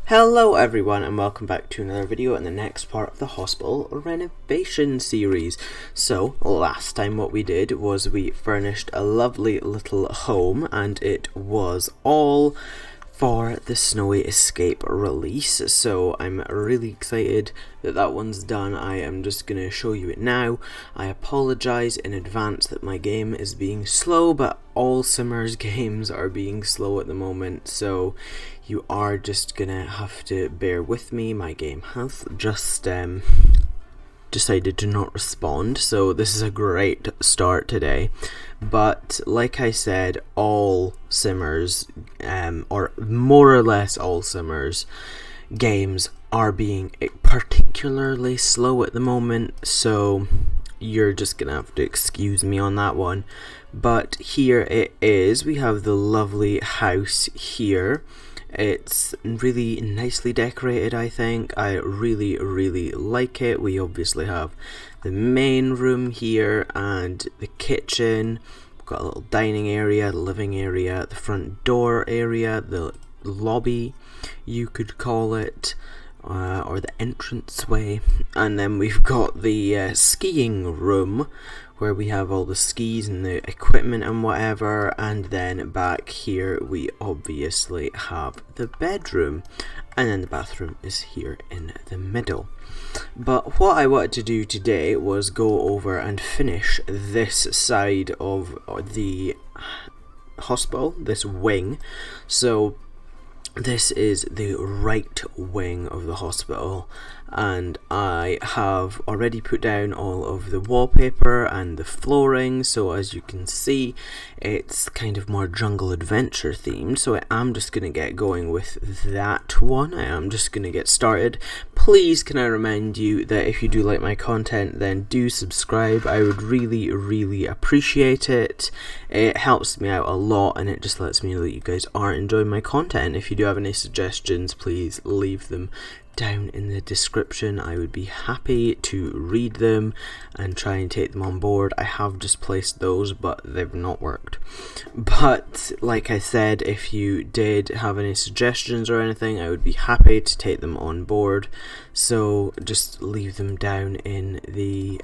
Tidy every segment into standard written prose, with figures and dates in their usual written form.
Hello everyone and welcome back to another video in the next part of the hospital renovation series. So last time what we did was we furnished a lovely little home and it was all for the Snowy Escape release. So I'm really excited that that one's done. I am just going to show you it now. I apologize in advance that my game is being slow, but all Simmer's games are being slow at the moment, so you are just gonna have to bear with me. My game has just decided to not respond, so this is a great start today. But like I said, all Simmers, or more or less all Simmers games are being particularly slow at the moment, so you're just gonna have to excuse me on that one. But here it is. We have the lovely house here. It's really nicely decorated, I think. I really like it. We obviously have the main room here and the kitchen. We've got a little dining area, the living area, the front door area, the lobby, you could call it, or the entranceway. And then we've got the skiing room, where we have all the skis and the equipment and whatever, and then back here we obviously have the bedroom, and then the bathroom is here in the middle. But what I wanted to do today was go over and finish this side of the hospital, this wing. So this is the right wing of the hospital, and I have already put down all of the wallpaper and the flooring, so as you can see it's kind of more jungle adventure themed. So I am just going to get going with that one. I am just going to get started. Please can I remind you that if you do like my content, then do subscribe. I would really appreciate it. It helps me out a lot and it just lets me know that you guys are enjoying my content. If you do have any suggestions, please leave them down in the description. I would be happy to read them and try and take them on board. I have just placed those, but they've not worked. But like I said, if you did have any suggestions or anything, I would be happy to take them on board. So just leave them down in the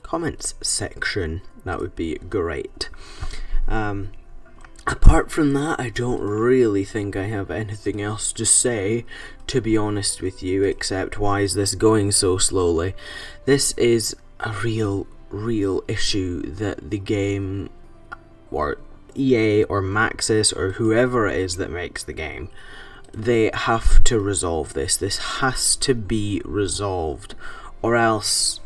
comments section. That would be great. Apart from that, I don't really think I have anything else to say, to be honest with you, except why is this going so slowly? This is a real issue that the game, or EA or Maxis or whoever it is that makes the game, they have to resolve this. This has to be resolved, or else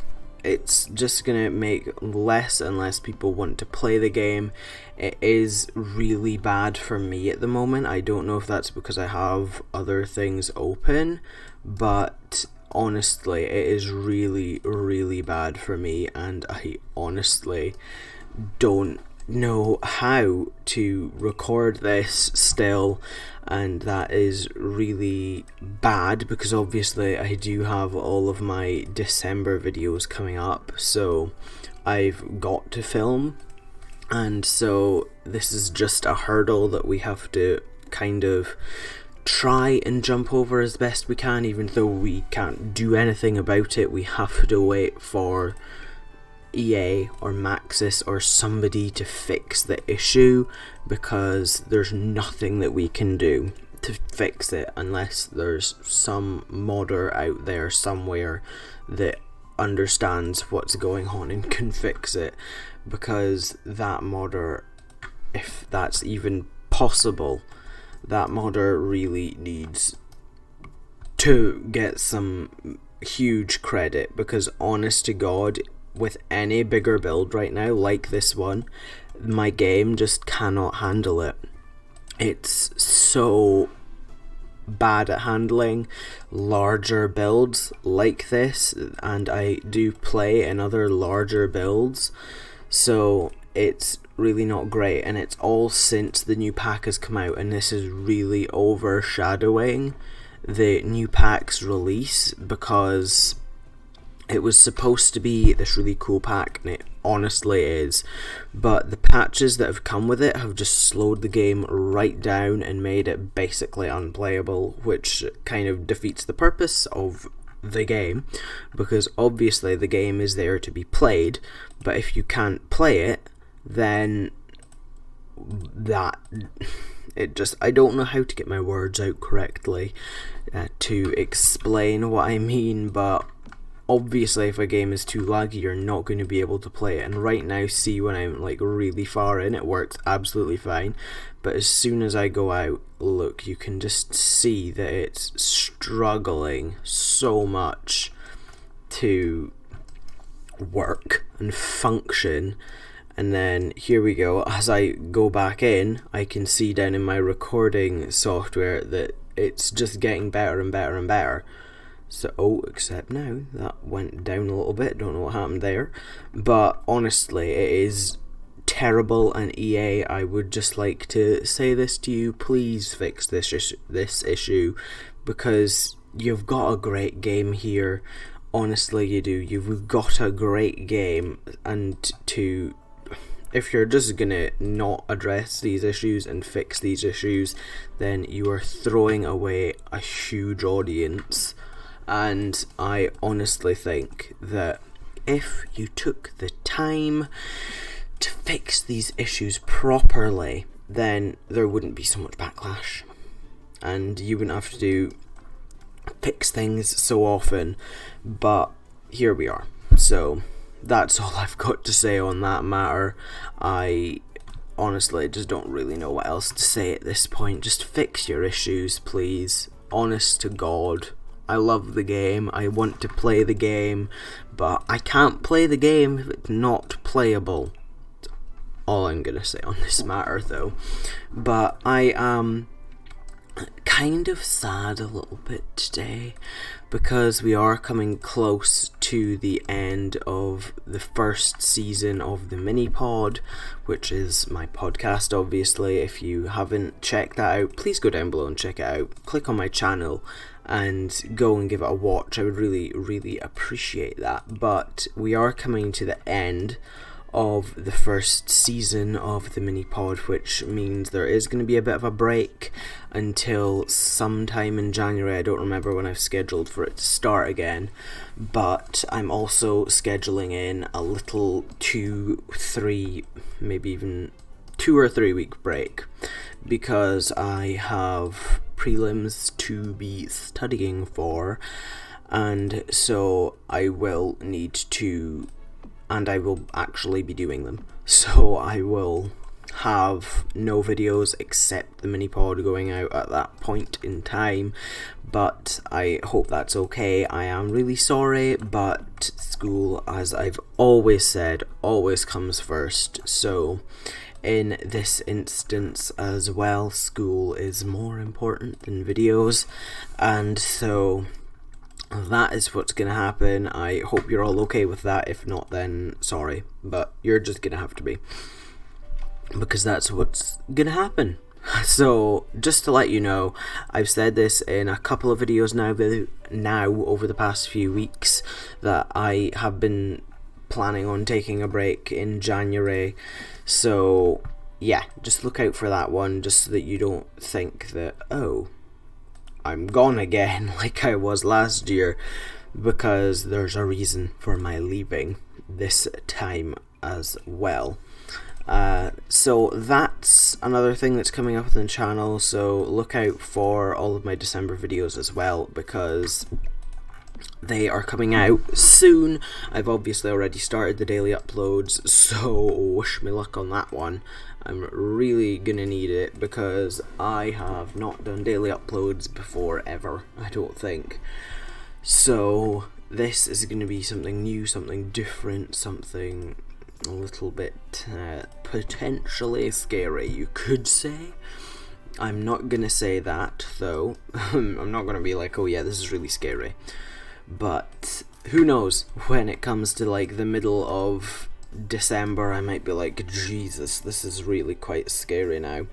it's just gonna make less and less people want to play the game. It is really bad for me at the moment. I don't know if that's because I have other things open, but honestly it is really bad for me, and I honestly don't know how to record this still, and that is really bad because obviously I do have all of my December videos coming up, so I've got to film, and so this is just a hurdle that we have to kind of try and jump over as best we can. Even though we can't do anything about it, we have to wait for EA or Maxis or somebody to fix the issue, because there's nothing that we can do to fix it unless there's some modder out there somewhere that understands what's going on and can fix it, because that modder, if that's even possible, that modder really needs to get some huge credit, because honest to God, with any bigger build right now like this one, my game just cannot handle it. It's so bad at handling larger builds like this, and I do play in other larger builds, so it's really not great. And it's all since the new pack has come out, and this is really overshadowing the new pack's release, because it was supposed to be this really cool pack and it honestly is. But the patches that have come with it have just slowed the game right down and made it basically unplayable, which kind of defeats the purpose of the game, because obviously the game is there to be played, but if you can't play it, then I don't know how to get my words out correctly to explain what I mean, but obviously if a game is too laggy, you're not going to be able to play it. And right now, see, when I'm like really far in, it works absolutely fine, but as soon as I go out, look, you can just see that it's struggling so much to work and function. And then here we go, as I go back in, I can see down in my recording software that it's just getting better and better and better. So, except now, that went down a little bit, don't know what happened there. But honestly, it is terrible, and EA, I would just like to say this to you, please fix this issue, because you've got a great game here. Honestly, you do. You've got a great game, and if you're just gonna not address these issues and fix these issues, then you are throwing away a huge audience. And I honestly think that if you took the time to fix these issues properly, then there wouldn't be so much backlash, and you wouldn't have to fix things so often. But here we are. So that's all I've got to say on that matter. I honestly just don't really know what else to say at this point. Just fix your issues, please. Honest to God. I love the game. I want to play the game, but I can't play the game if it's not playable. That's all I'm gonna say on this matter, though. But I am kind of sad a little bit today, because we are coming close to the end of the first season of the mini pod, which is my podcast. Obviously, if you haven't checked that out, please go down below and check it out. Click on my channel and go and give it a watch. I would really, really appreciate that. But we are coming to the end of the first season of the mini pod, which means there is going to be a bit of a break until sometime in January. I don't remember when I've scheduled for it to start again, but I'm also scheduling in a little 2, 3, maybe even 2 or 3 week break, because I have prelims to be studying for, and so I will need to, and I will actually be doing them. So I will have no videos except the mini pod going out at that point in time, but I hope that's okay. I am really sorry, but school, as I've always said, always comes first. So in this instance as well, school is more important than videos, and so that is what's gonna happen. I hope you're all okay with that. If not, then sorry, but you're just gonna have to be, because that's what's gonna happen. So just to let you know, I've said this in a couple of videos now over the past few weeks, that I have been planning on taking a break in January. So yeah, just look out for that one, just so that you don't think that, oh, I'm gone again like I was last year, because there's a reason for my leaving this time as well. So that's another thing that's coming up on the channel, so look out for all of my December videos as well, because they are coming out soon. I've obviously already started the daily uploads, so wish me luck on that one. I'm really gonna need it, because I have not done daily uploads before ever, I don't think. So this is gonna be something new, something different, something a little bit potentially scary, you could say. I'm not gonna say that though. I'm not gonna be like, oh yeah, this is really scary. But who knows, when it comes to like the middle of December, I might be like, Jesus, this is really quite scary now.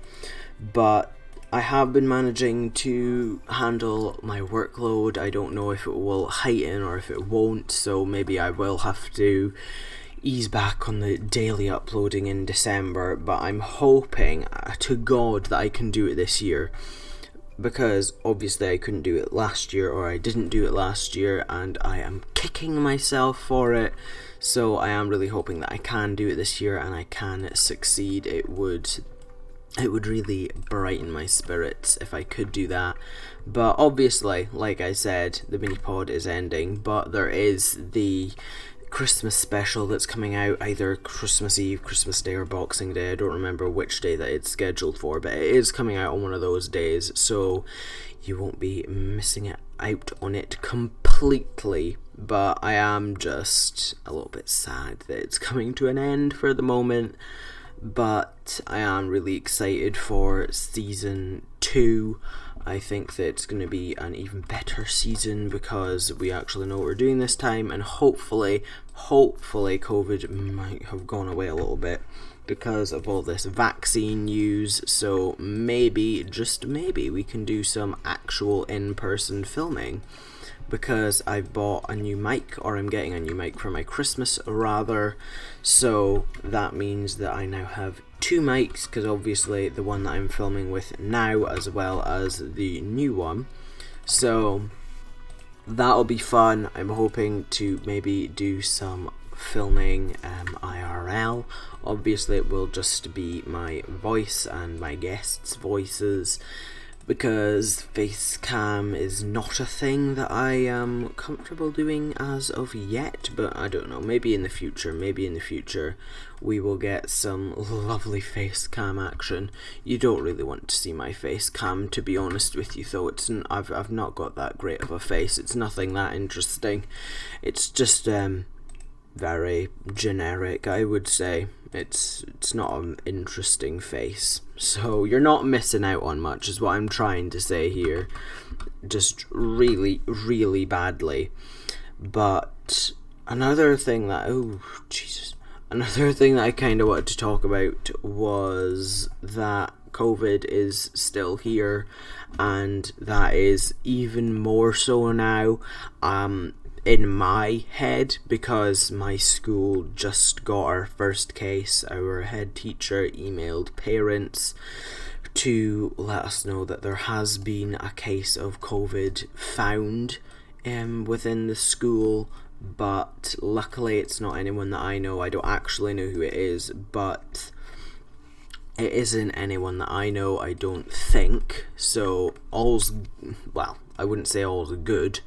But I have been managing to handle my workload. I don't know if it will heighten or if it won't, so maybe I will have to ease back on the daily uploading in December, but I'm hoping to God that I can do it this year, because obviously I couldn't do it last year, or I didn't do it last year, and I am kicking myself for it. So I am really hoping that I can do it this year and I can succeed. It would really brighten my spirits if I could do that. But obviously, like I said, the mini pod is ending, but there is the Christmas special that's coming out either Christmas Eve, Christmas Day, or Boxing Day. I don't remember which day that it's scheduled for, but it is coming out on one of those days, so you won't be missing out on it completely. But I am just a little bit sad that it's coming to an end for the moment, but I am really excited for season 2. I think that it's going to be an even better season because we actually know what we're doing this time, and hopefully COVID might have gone away a little bit because of all this vaccine news. So maybe, just maybe, we can do some actual in-person filming, because I've bought a new mic, or I'm getting a new mic for my Christmas rather, so that means that I now have 2 mics, because obviously the one that I'm filming with now as well as the new one, so that'll be fun. I'm hoping to maybe do some filming IRL. Obviously it will just be my voice and my guests' voices, because face cam is not a thing that I am comfortable doing as of yet, but I don't know, maybe in the future we will get some lovely face cam action. You don't really want to see my face cam, to be honest with you, though. I've not got that great of a face. It's nothing that interesting. It's just very generic, I would say. It's not an interesting face, so you're not missing out on much, is what I'm trying to say here, just really badly. But another thing that I kind of wanted to talk about was that COVID is still here, and that is even more so now in my head, because my school just got our first case. Our head teacher emailed parents to let us know that there has been a case of COVID found within the school, but luckily it's not anyone that I know. I don't actually know who it is, but it isn't anyone that I know, I don't think. So I wouldn't say all's good,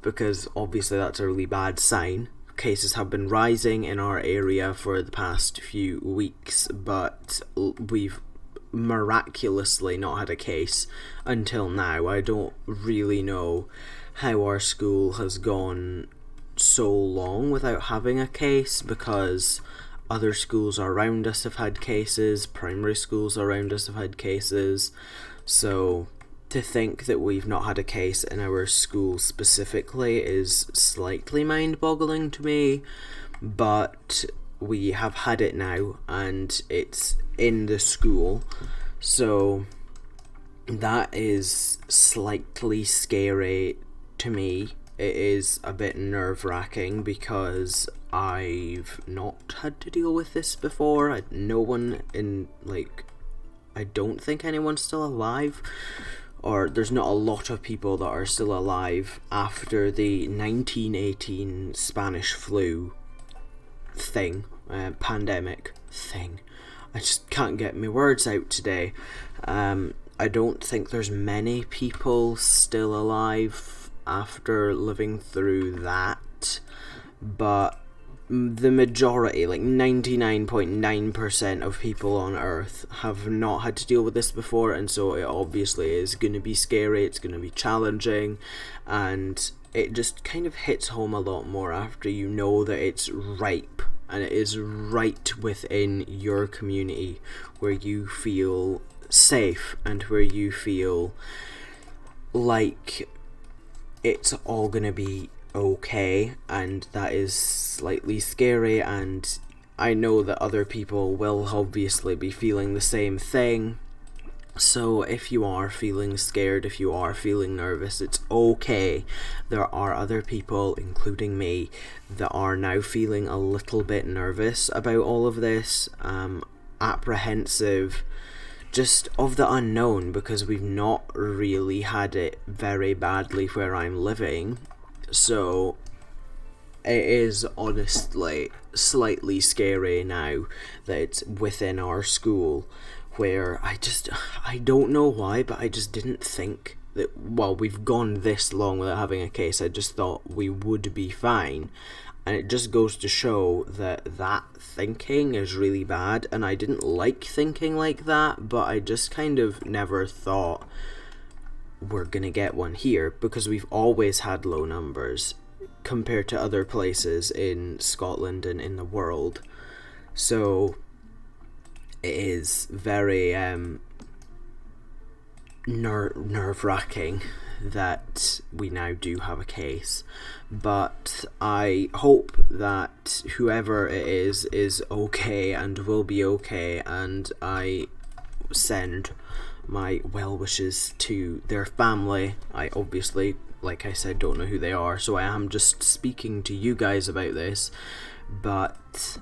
because obviously that's a really bad sign. Cases have been rising in our area for the past few weeks, but we've miraculously not had a case until now. I don't really know how our school has gone so long without having a case, because other schools around us have had cases, primary schools around us have had cases, so to think that we've not had a case in our school specifically is slightly mind-boggling to me, but we have had it now, and it's in the school, so that is slightly scary to me. It is a bit nerve-wracking because I've not had to deal with this before. I don't think anyone's still alive, or there's not a lot of people that are still alive after the 1918 Spanish flu pandemic thing. I just can't get my words out today. I don't think there's many people still alive after living through that, but the majority, like 99.9% of people on Earth, have not had to deal with this before, and so it obviously is going to be scary, it's going to be challenging, and it just kind of hits home a lot more after you know that it's ripe, and it is right within your community where you feel safe and where you feel like it's all going to be okay, and that is slightly scary, and I know that other people will obviously be feeling the same thing, So if you are feeling scared, if you are feeling nervous, it's okay. There are other people, including me, that are now feeling a little bit nervous about all of this, apprehensive, just of the unknown, because we've not really had it very badly where I'm living. So it is honestly slightly scary now that it's within our school, where I don't know why, but I just didn't think that, well, we've gone this long without having a case. I just thought we would be fine. And it just goes to show that thinking is really bad, and I didn't like thinking like that, but I just kind of never thought we're gonna get one here, because we've always had low numbers compared to other places in Scotland and in the world. So it is very nerve-wracking that we now do have a case, but I hope that whoever it is okay and will be okay, and I send my well wishes to their family. I obviously, like I said, don't know who they are, so I am just speaking to you guys about this, but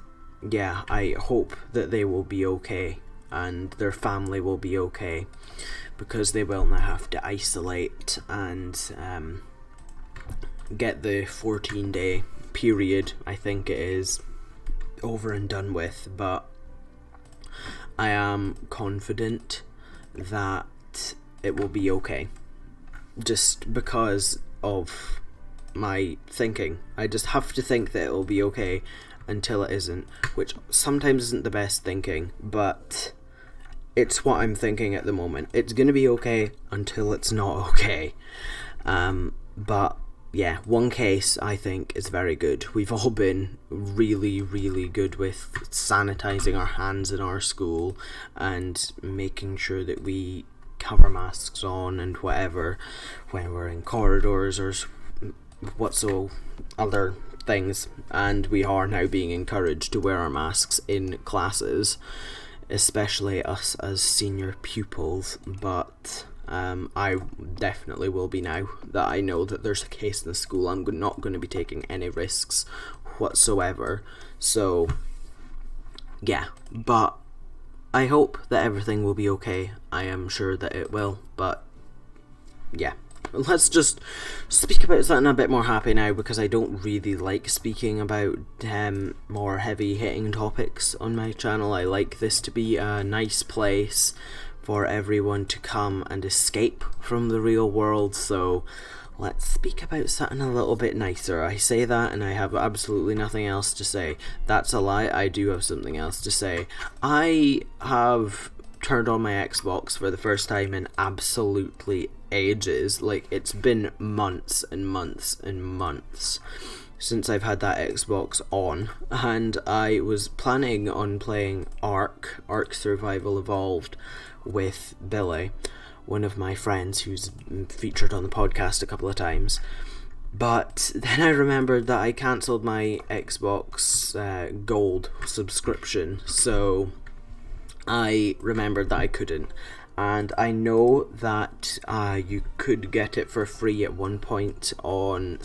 yeah, I hope that they will be okay and their family will be okay, because they will now have to isolate and get the 14-day period, I think it is, over and done with. But I am confident that it will be okay, just because of my thinking. I just have to think that it will be okay until it isn't, which sometimes isn't the best thinking, but it's what I'm thinking at the moment. It's gonna be okay until it's not okay. But yeah, one case I think is very good. We've all been really, really good with sanitizing our hands in our school and making sure that we have our masks on and whatever when we're in corridors or whatso other things. And we are now being encouraged to wear our masks in classes, especially us as senior pupils, but I definitely will be now that I know that there's a case in the school. I'm not going to be taking any risks whatsoever. So yeah, but I hope that everything will be okay. I am sure that it will, but yeah. Let's just speak about something a bit more happy now, because I don't really like speaking about more heavy hitting topics on my channel. I like this to be a nice place for everyone to come and escape from the real world, so let's speak about something a little bit nicer. I say that and I have absolutely nothing else to say. That's a lie, I do have something else to say. I have turned on my Xbox for the first time in absolutely ages. Like, it's been months and months and months since I've had that Xbox on, and I was planning on playing Ark Survival Evolved with Billy, one of my friends who's featured on the podcast a couple of times. But then I remembered that I cancelled my Xbox Gold subscription, so I remembered that I couldn't. And I know that you could get it for free at one point on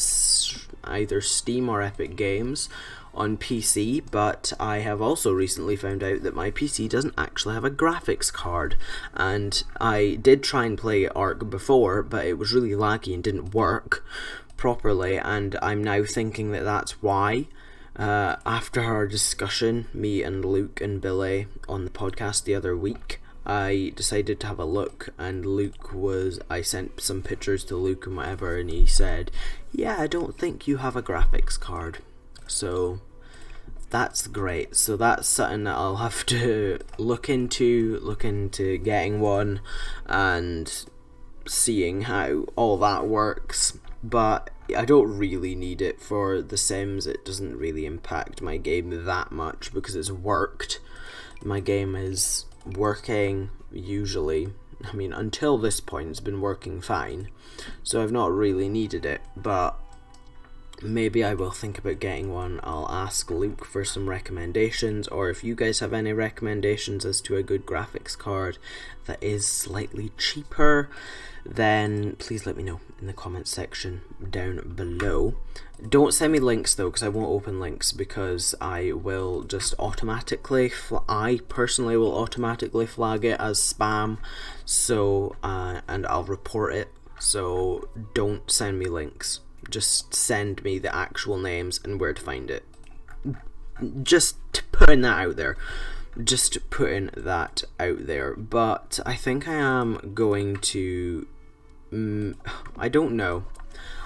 either Steam or Epic Games on PC, but I have also recently found out that my PC doesn't actually have a graphics card, and I did try and play Ark before, but it was really laggy and didn't work properly, and I'm now thinking that that's why. After our discussion, me and Luke and Billy on the podcast the other week, I decided to have a look, and I sent some pictures to Luke and whatever, and he said, yeah, I don't think you have a graphics card. So that's great. So that's something that I'll have to look into getting one and seeing how all that works. But I don't really need it for The Sims. It doesn't really impact my game that much because it's worked. My game is working usually. I mean, until this point it's been working fine, so I've not really needed it. But maybe I will think about getting one. I'll ask Luke for some recommendations, or if you guys have any recommendations as to a good graphics card that is slightly cheaper, then please let me know in the comments section down below. Don't send me links though, because I won't open links, because I will just automatically, I personally will automatically flag it as spam, so and I'll report it. So don't send me links, just send me the actual names and where to find it. Just putting that out there. But I think I am going to, I don't know.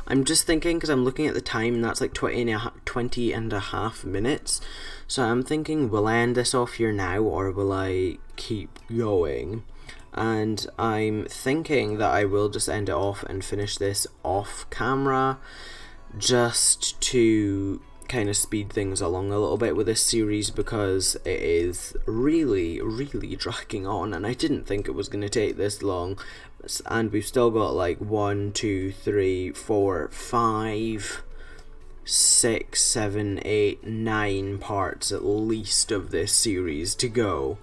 I'm just thinking, because I'm looking at the time and that's like 20 and a half minutes. So I'm thinking, will I end this off here now, or will I keep going? And I'm thinking that I will just end it off and finish this off camera, just to kind of speed things along a little bit with this series, because it is really dragging on, and I didn't think it was going to take this long. And we've still got like 1, 2, 3, 4, 5, 6, 7, 8, 9 parts at least of this series to go.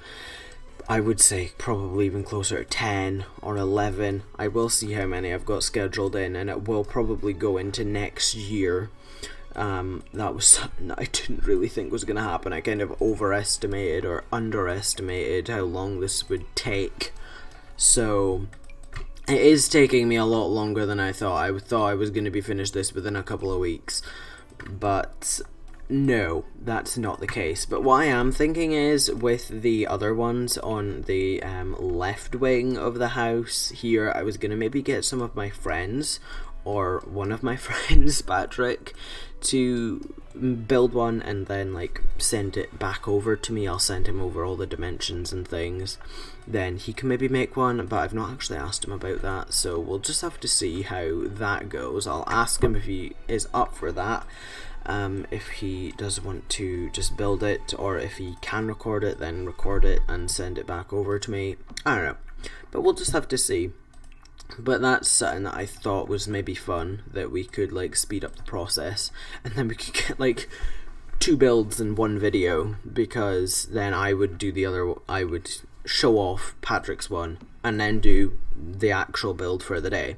I would say probably even closer to 10 or 11. I will see how many I've got scheduled in, and it will probably go into next year. That was something that I didn't really think was going to happen. I kind of overestimated or underestimated how long this would take. So it is taking me a lot longer than I thought. I thought I was going to be finished this within a couple of weeks, but no, that's not the case. But what I am thinking is, with the other ones on the left wing of the house here, I was going to maybe get some of my friends, or one of my friends, Patrick, to build one and then like send it back over to me. I'll send him over all the dimensions and things, then he can maybe make one, but I've not actually asked him about that, so we'll just have to see how that goes. I'll ask him if he is up for that, if he does want to just build it, or if he can record it, then record it and send it back over to me. I don't know, but we'll just have to see. But that's something that I thought was maybe fun, that we could like speed up the process, and then we could get like 2 builds in one video, because then I would do the other, I would show off Patrick's one and then do the actual build for the day.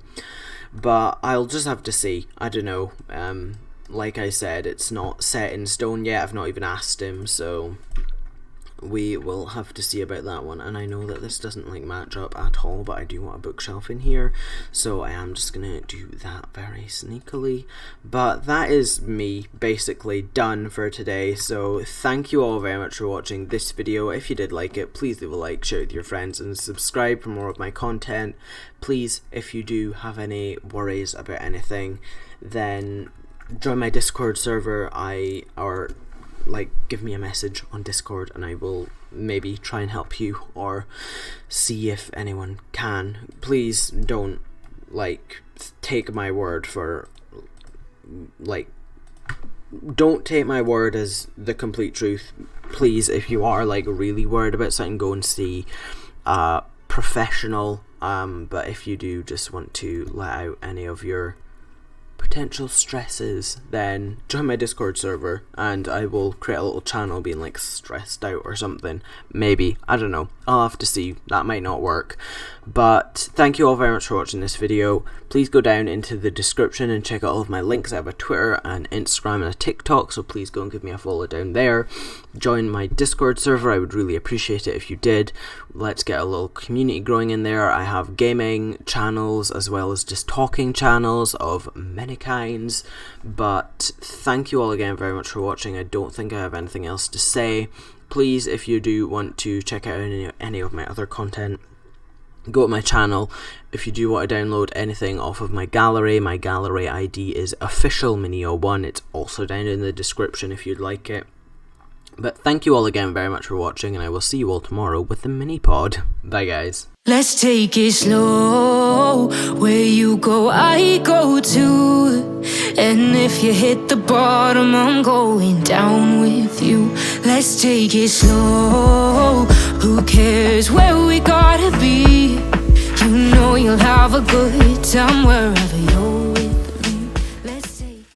But I'll just have to see. I don't know. Like I said, it's not set in stone yet. I've not even asked him, so we will have to see about that one. And I know that this doesn't like match up at all, but I do want a bookshelf in here, so I am just gonna do that very sneakily. But that is me basically done for today, so thank you all very much for watching this video. If you did like it, please leave a like, share it with your friends, and subscribe for more of my content. Please, if you do have any worries about anything, then join my Discord server, or like give me a message on Discord, and I will maybe try and help you, or see if anyone can. Please don't like take my word for, like, don't take my word as the complete truth. Please, if you are like really worried about something, go and see a professional. But if you do just want to let out any of your potential stresses, then join my Discord server, and I will create a little channel being like stressed out or something. Maybe, I don't know, I'll have to see. That might not work. But thank you all very much for watching this video. Please go down into the description and check out all of my links. I have a Twitter and Instagram and a TikTok, so please go and give me a follow down there. Join my Discord server, I would really appreciate it if you did. Let's get a little community growing in there. I have gaming channels as well as just talking channels of many kinds. But thank you all again very much for watching. I don't think I have anything else to say. Please, if you do want to check out any of my other content, go to my channel. If you do want to download anything off of my gallery ID is officialminio1. It's also down in the description if you'd like it. But thank you all again very much for watching, and I will see you all tomorrow with the mini pod. Bye guys. Let's take it slow. Where you go, I go too. And if you hit the bottom, I'm going down with you. Let's take it slow. Who cares where we gotta be? You know you'll have a good time wherever you're